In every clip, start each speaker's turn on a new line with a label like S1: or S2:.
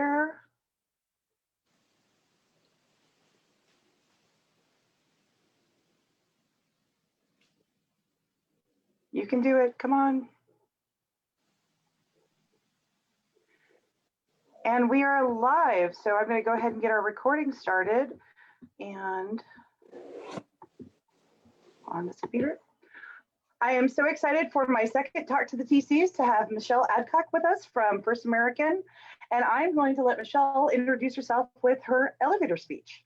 S1: share. You can do it, come on. And we are live, so I'm going to go ahead and get our recording started. And on this computer. I am so excited for my second Talk to the TCs to have Michelle Adcock with us from First American. And I'm going to let Michelle introduce herself with her elevator speech.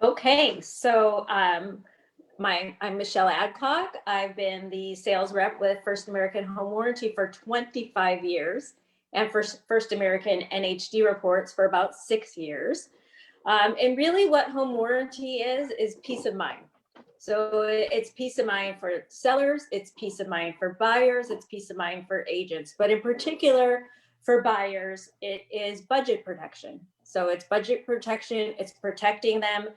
S2: Okay, so I'm Michelle Adcock. I've been the sales rep with First American Home Warranty for 25 years and for First American NHD Reports for about 6 years. And really what home warranty is peace of mind. So it's peace of mind for sellers, it's peace of mind for buyers, it's peace of mind for agents. But in particular, for buyers, it is budget protection. So it's budget protection, it's protecting them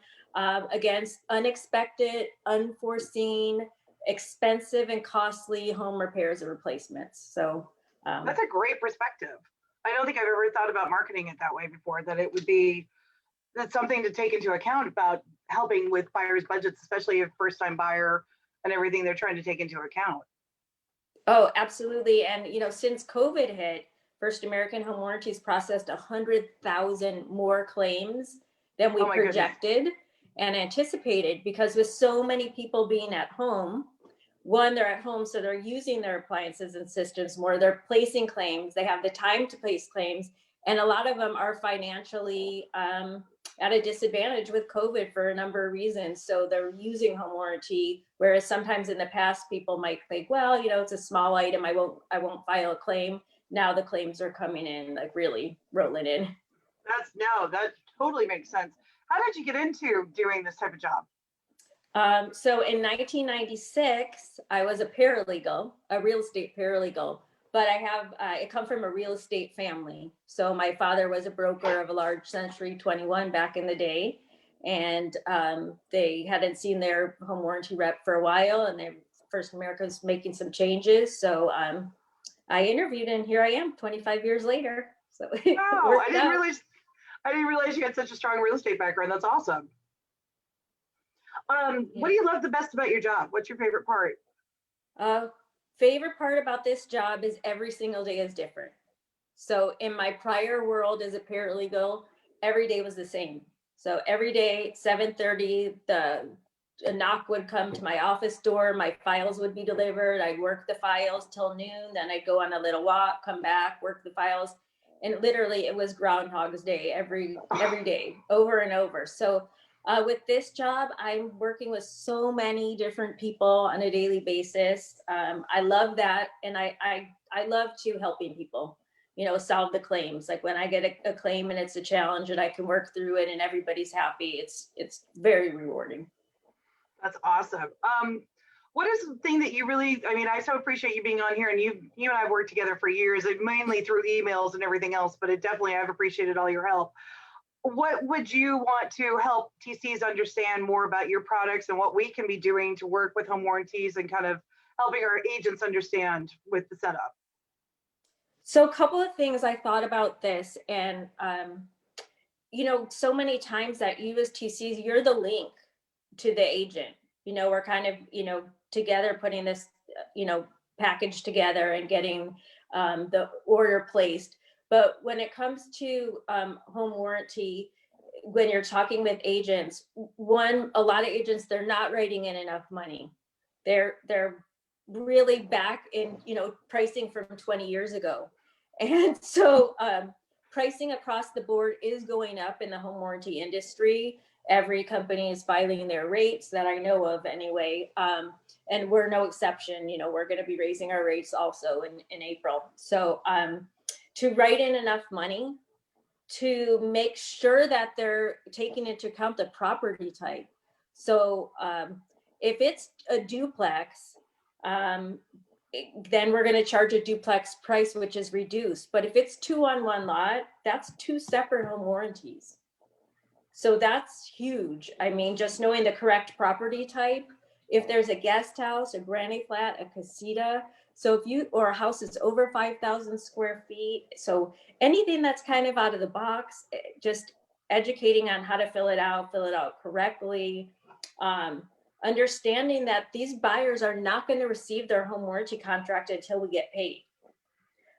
S2: against unexpected, unforeseen, expensive and costly home repairs and replacements. So
S1: that's a great perspective. I don't think I've ever thought about marketing it that way before, that it would be, that's something to take into account about helping with buyers' budgets, especially a first-time buyer and everything they're trying to take into account.
S2: Oh, absolutely. And, you know, since COVID hit, First American Home Warranties processed 100,000 more claims than we projected and anticipated, because with so many people being at home, one, they're at home, so they're using their appliances and systems more, they're placing claims, they have the time to place claims, and a lot of them are financially at a disadvantage with COVID for a number of reasons. So they're using home warranty, whereas sometimes in the past people might think, well, you know, it's a small item, I won't file a claim. Now the claims are coming in, like really rolling in.
S1: That totally makes sense. How did you get into doing this type of job?
S2: So in 1996, I was a paralegal, a real estate paralegal, but I come from a real estate family. So my father was a broker of a large Century 21 back in the day, and they hadn't seen their home warranty rep for a while, and First America's making some changes. So I interviewed, and here I am 25 years later. So
S1: I didn't realize you had such a strong real estate background. That's awesome. What do you love the best about your job? What's your favorite part?
S2: Favorite part about this job is every single day is different. So in my prior world as a paralegal, every day was the same. So every day, 7:30, a knock would come to my office door, my files would be delivered, I'd work the files till noon, then I'd go on a little walk, come back, work the files. And literally it was Groundhog's Day every day, over and over. So with this job, I'm working with so many different people on a daily basis. I love that. And I love to helping people, you know, solve the claims. Like when I get a claim and it's a challenge and I can work through it and everybody's happy, it's very rewarding.
S1: That's awesome. What is the thing that you really, I mean, I so appreciate you being on here, and you and I worked together for years, mainly through emails and everything else, but I've appreciated all your help. What would you want to help TCs understand more about your products and what we can be doing to work with home warranties and kind of helping our agents understand with the setup?
S2: So a couple of things I thought about this, and you know, so many times that you as TCs, you're the link to the agent. You know, we're kind of, you know, together putting this, you know, package together and getting the order placed. But when it comes to home warranty, when you're talking with agents, a lot of agents, they're not writing in enough money. They're really back in, you know, pricing from 20 years ago. And so pricing across the board is going up in the home warranty industry. Every company is filing their rates that I know of anyway. And we're no exception. You know, we're going to be raising our rates also in April. So to write in enough money to make sure that they're taking into account the property type. So if it's a duplex, then we're going to charge a duplex price, which is reduced. But if it's 2 on 1 lot, that's 2 separate home warranties. So that's huge. I mean, just knowing the correct property type, if there's a guest house, a granny flat, a casita, So if you, or a house is over 5,000 square feet, so anything that's kind of out of the box, just educating on how to fill it out correctly. Understanding that these buyers are not going to receive their home warranty contract until we get paid.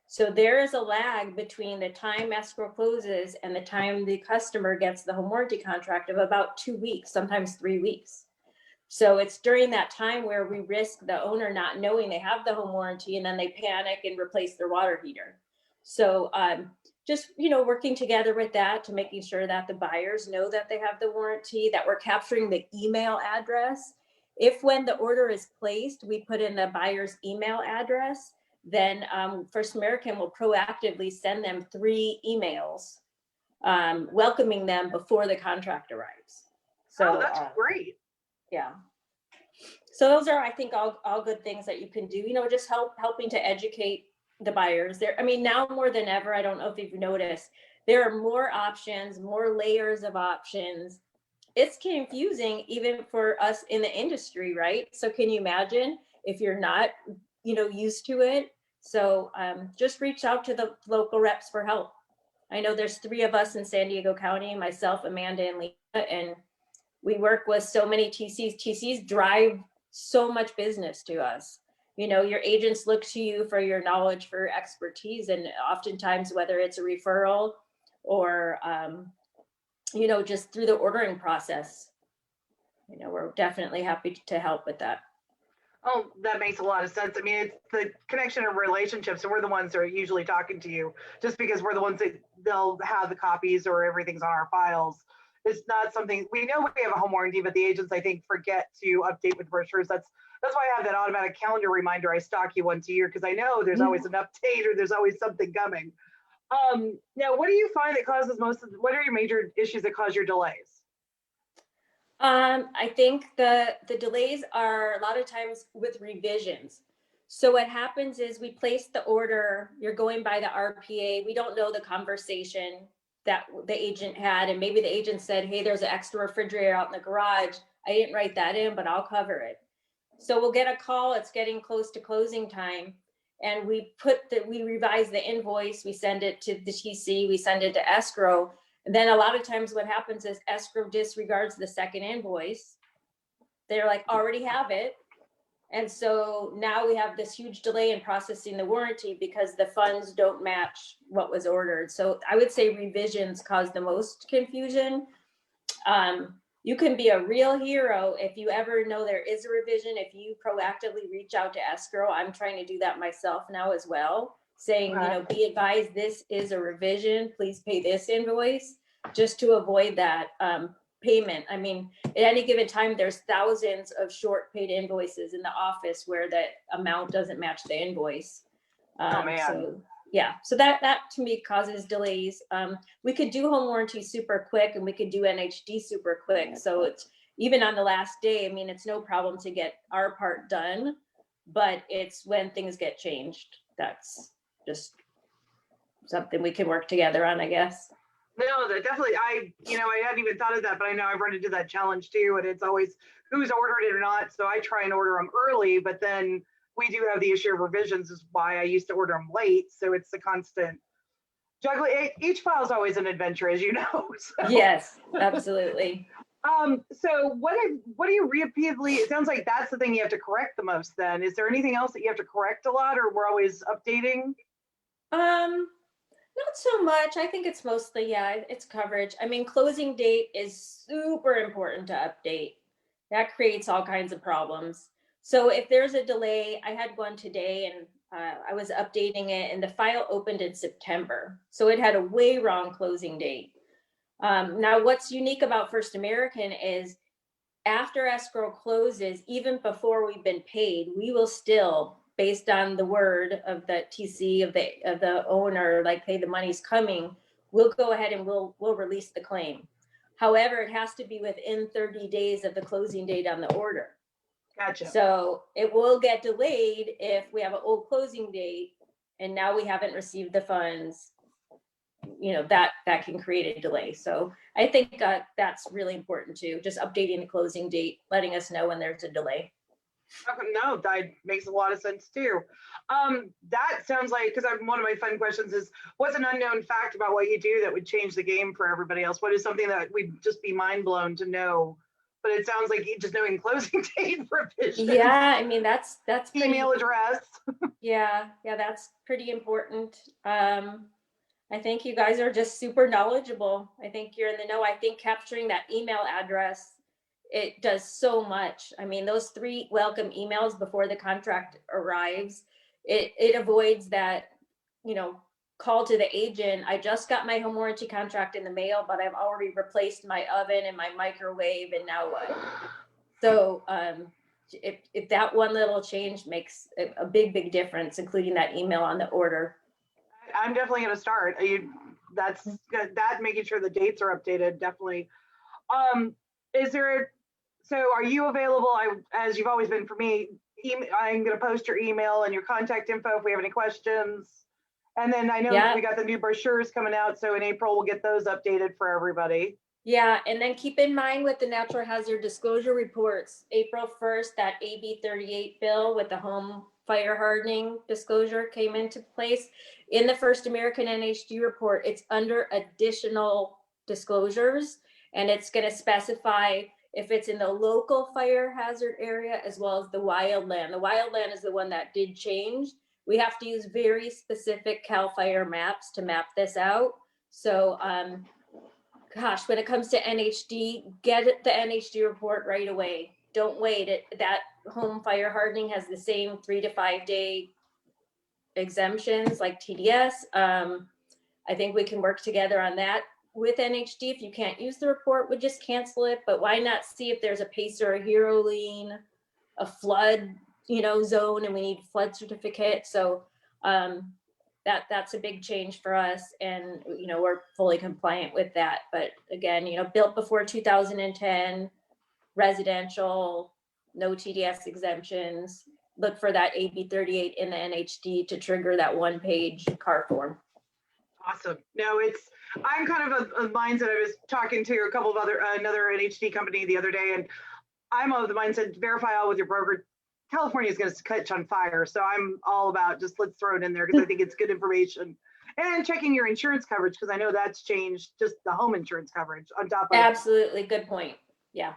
S2: So there is a lag between the time escrow closes and the time the customer gets the home warranty contract of about 2 weeks, sometimes 3 weeks. So it's during that time where we risk the owner not knowing they have the home warranty, and then they panic and replace their water heater. So just, working together with that to making sure that the buyers know that they have the warranty, that we're capturing the email address. If when the order is placed, we put in the buyer's email address, then First American will proactively send them 3 emails welcoming them before the contract arrives. So
S1: that's great.
S2: Yeah. So those are, I think, all good things that you can do, just helping to educate the buyers there. I mean, now more than ever, I don't know if you've noticed, there are more options, more layers of options. It's confusing even for us in the industry, right? So can you imagine if you're not, used to it? So just reach out to the local reps for help. I know there's 3 of us in San Diego County, myself, Amanda, and Lisa, and we work with so many TCs. TCs drive so much business to us. Your agents look to you for your knowledge, for expertise, and oftentimes whether it's a referral or, just through the ordering process, we're definitely happy to help with that.
S1: Oh, that makes a lot of sense. I mean, it's the connection of relationships, and we're the ones that are usually talking to you just because we're the ones that they'll have the copies or everything's on our files. It's not something we know we have a home warranty, but the agents, I think, forget to update with brochures. That's why I have that automatic calendar reminder. I stalk you once a year because I know there's always an update or there's always something coming. Now, what do you find that causes what are your major issues that cause your delays?
S2: I think the delays are a lot of times with revisions. So what happens is we place the order, you're going by the RPA, we don't know the conversation that the agent had, and maybe the agent said, hey, there's an extra refrigerator out in the garage. I didn't write that in, but I'll cover it. So we'll get a call, it's getting close to closing time, and we revise the invoice, we send it to the TC, we send it to escrow. And then a lot of times what happens is escrow disregards the second invoice. They're like, already have it. And so now we have this huge delay in processing the warranty because the funds don't match what was ordered. So I would say revisions cause the most confusion. You can be a real hero if you ever know there is a revision. If you proactively reach out to escrow, I'm trying to do that myself now as well, saying, be advised, this is a revision, please pay this invoice, just to avoid that payment. I mean, at any given time, there's thousands of short paid invoices in the office where the amount doesn't match the invoice.
S1: Oh man.
S2: So that to me causes delays. We could do home warranty super quick, and we could do NHD super quick. So it's even on the last day, I mean, it's no problem to get our part done, but it's when things get changed, that's just something we can work together on, I guess.
S1: No, that definitely, I hadn't even thought of that, but I know I've run into that challenge too. And it's always who's ordered it or not. So I try and order them early, but then we do have the issue of revisions, is why I used to order them late. So it's a constant juggling. Each file is always an adventure, as you know. So.
S2: Yes, absolutely.
S1: So what do you repeatedly, it sounds like that's the thing you have to correct the most then. Is there anything else that you have to correct a lot, or we're always updating?
S2: Not so much. I think it's mostly, it's coverage. I mean, closing date is super important to update. That creates all kinds of problems. So if there's a delay, I had one today, and I was updating it, and the file opened in September. So it had a way wrong closing date. Now, what's unique about First American is after escrow closes, even before we've been paid, we will still, based on the word of the TC of the owner, like, hey, the money's coming, we'll go ahead and we'll release the claim. However, it has to be within 30 days of the closing date on the order.
S1: Gotcha.
S2: So it will get delayed if we have an old closing date and now we haven't received the funds. That can create a delay. So I think that's really important too, just updating the closing date, letting us know when there's a delay.
S1: Okay, no, that makes a lot of sense too. That sounds like, because one of my fun questions is, what's an unknown fact about what you do that would change the game for everybody else? What is something that we'd just be mind blown to know? But it sounds like you just knowing closing date revisions.
S2: Yeah, I mean, that's pretty,
S1: email address.
S2: yeah, that's pretty important. I think you guys are just super knowledgeable. I think you're in the know. I think capturing that email address, it does so much. I mean, those 3 welcome emails before the contract arrives, it avoids that, you know, call to the agent. I just got my home warranty contract in the mail, but I've already replaced my oven and my microwave, and now what? So if that one little change makes a big difference, including that email on the order.
S1: I'm definitely going to start. That's good. That making sure the dates are updated. Definitely. Is there? So, are you available? As you've always been for me. I'm going to post your email and your contact info if we have any questions. And then I know we got the new brochures coming out, so in April we'll get those updated for everybody.
S2: Yeah, and then keep in mind with the natural hazard disclosure reports, April 1st, that AB 38 bill with the home fire hardening disclosure came into place. In the first American NHD report, it's under additional disclosures, and it's going to specify if it's in the local fire hazard area as well as the wildland. The wildland is the one that did change. We have to use very specific CAL FIRE maps to map this out. So, gosh, when it comes to NHD, get the NHD report right away. Don't wait. That home fire hardening has the same 3 to 5 day exemptions like TDS. I think we can work together on that with NHD. If you can't use the report, we just cancel it. But why not see if there's a PACER, a hero lien, a flood, zone, and we need flood certificate. So that's a big change for us, and we're fully compliant with that. But again, built before 2010, residential, no TDS exemptions. Look for that AB 38 in the NHD to trigger that 1-page CAR form.
S1: Awesome. No, I'm kind of a mindset. I was talking to a couple of another NHD company the other day, and I'm of the mindset, verify all with your broker. California is going to catch on fire. So I'm all about just let's throw it in there because I think it's good information. And checking your insurance coverage, because I know that's changed, just the home insurance coverage on top of.
S2: Absolutely. Good point. Yeah.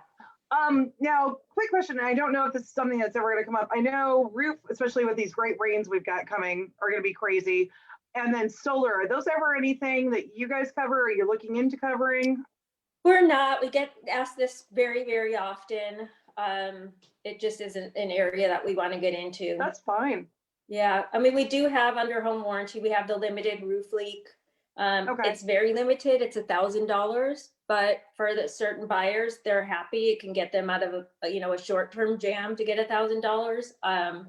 S1: Now, quick question. I don't know if this is something that's ever going to come up. I know roof, especially with these great rains we've got coming, are going to be crazy. And then solar, are those ever anything that you guys cover or you're looking into covering?
S2: We're not. We get asked this very, very often. It just isn't an area that we want to get into.
S1: That's fine.
S2: Yeah. I mean, we do have under home warranty, we have the limited roof leak. Okay. It's very limited. It's $1,000, but for the certain buyers, they're happy. It can get them out of a short-term jam to get $1,000.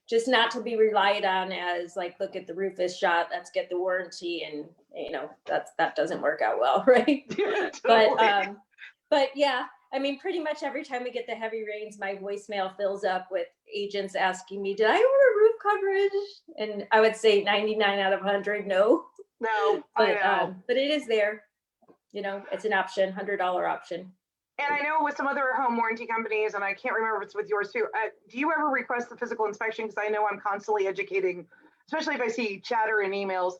S2: Just not to be relied on as like, look at the roof is shot, let's get the warranty, and that doesn't work out well, right? Yeah, totally. But yeah, I mean, pretty much every time we get the heavy rains, my voicemail fills up with agents asking me, did I order roof coverage? And I would say 99 out of 100, no.
S1: No,
S2: but,
S1: I know.
S2: But it is there. It's an option, $100 option.
S1: And I know with some other home warranty companies, and I can't remember if it's with yours too, do you ever request the physical inspection? Because I know I'm constantly educating, especially if I see chatter in emails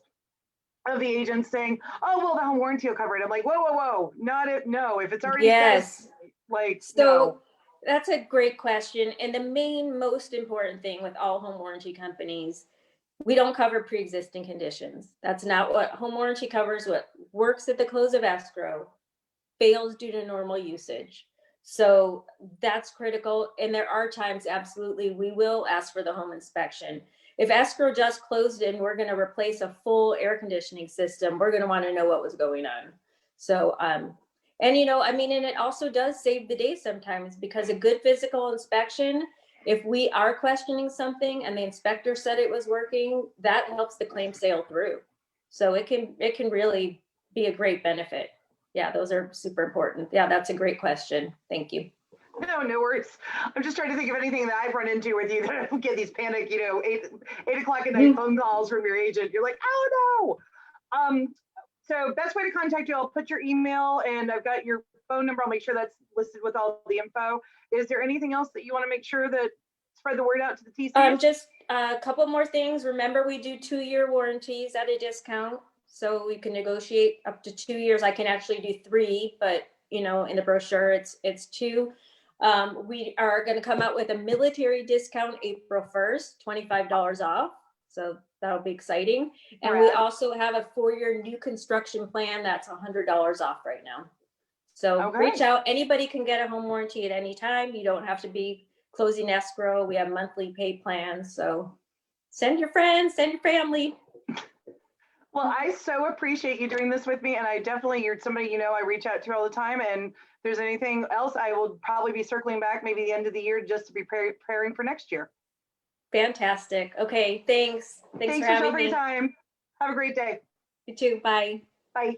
S1: of the agents saying, oh, well, the home warranty will cover it. I'm like, whoa, not it. No, if it's already says, like,
S2: so
S1: no.
S2: That's a great question. And the most important thing with all home warranty companies, we don't cover pre-existing conditions. That's not what home warranty covers. What works at the close of escrow fails due to normal usage. So that's critical. And there are times, absolutely, we will ask for the home inspection. If escrow just closed and we're going to replace a full air conditioning system, we're going to want to know what was going on. So, and it also does save the day sometimes, because a good physical inspection, if we are questioning something and the inspector said it was working, that helps the claim sail through. So it can really be a great benefit. Yeah, those are super important. Yeah, that's a great question. Thank you.
S1: No worries. I'm just trying to think of anything that I've run into with you that I don't get these panic, 8 o'clock at night phone calls from your agent. You're like, oh no. So best way to contact you, I'll put your email and I've got your phone number. I'll make sure that's listed with all the info. Is there anything else that you want to make sure that spread the word out to the TCs?
S2: Just a couple more things. Remember, we do 2-year warranties at a discount. So we can negotiate up to 2 years. I can actually do 3, but in the brochure, it's 2. We are going to come out with a military discount April 1st, $25 off. So that'll be exciting. And we also have a 4-year new construction plan that's $100 off right now. So reach out. Anybody can get a home warranty at any time. You don't have to be closing escrow. We have monthly pay plans. So send your friends, send your family.
S1: Well, I so appreciate you doing this with me. And you're somebody, I reach out to all the time. And if there's anything else, I will probably be circling back maybe the end of the year just to be preparing for next year.
S2: Fantastic. Okay. Thanks for having me.
S1: Your time. Have a great day.
S2: You too. Bye.
S1: Bye.